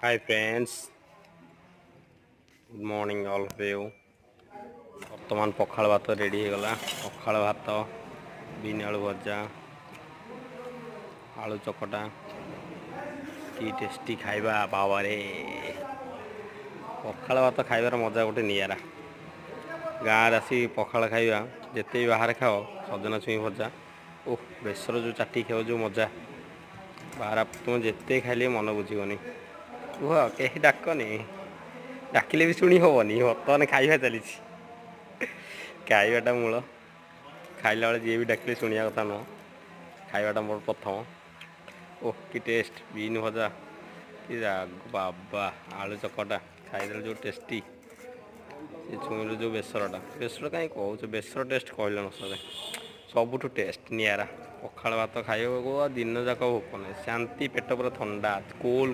Hi friends, good morning all of you. ବର୍ତ୍ତମାନ ପଖାଳ ଭାତ ready ହେଇଗଲା। ପଖାଳ ଭାତ, ବିନ୍ ଆଳୁ ଭଜା, ଆଳୁ ଚକଟା, କି ଟେଷ୍ଟି ଖାଇବା ବାବାରେ। ପଖାଳ ଭାତ ଖାଇବାର ମଜା ଗୋଟେ ନିଆରା। ଗାଁରେ ଆସି ପଖାଳ ଖାଇବା ଯେତେ ବି ବାହାରେ ଖାଅ, ସଜନା ଛୁଇଁ ଭଜା ଓଃ ବେସର ଯେଉଁ ଚାଟି ଖାଇବ ଯେଉଁ ମଜା, ବାହାର ତୁମେ ଯେତେ ଖାଇଲେ ମନ ବୁଝିବନି। କୁହ କେହି ଡାକନି, ଡାକିଲେ ବି ଶୁଣି ହେବନି। ବର୍ତ୍ତମାନ ଖାଇବା ଚାଲିଛି, ଖାଇବାଟା ମୂଳ। ଖାଇଲା ବେଳେ ଯିଏ ବି ଡାକିଲେ ଶୁଣିବା କଥା ନୁହଁ, ଖାଇବାଟା ମୋର ପ୍ରଥମ। ଓଃ କି ଟେଷ୍ଟ, ବିନ୍ ଭଜା କି ବାବା, ଆଳୁ ଚକଟା ଖାଇଦେଲେ ଯେଉଁ ଟେଷ୍ଟି। ସେ ଛୁଇଁର ଯେଉଁ ବେସର କାହିଁ କହୁଛ, ବେସର ଟେଷ୍ଟ କହିଲେ ନ ସରେ। ସବୁଠୁ ଟେଷ୍ଟ ନିଆରା। ପଖାଳ ଭାତ ଖାଇବାକୁ ଆଉ ଦିନ ଯାକ ଭୋକ ନାହିଁ, ଶାନ୍ତି, ପେଟ ପୁରା ଥଣ୍ଡା କୁଲ୍।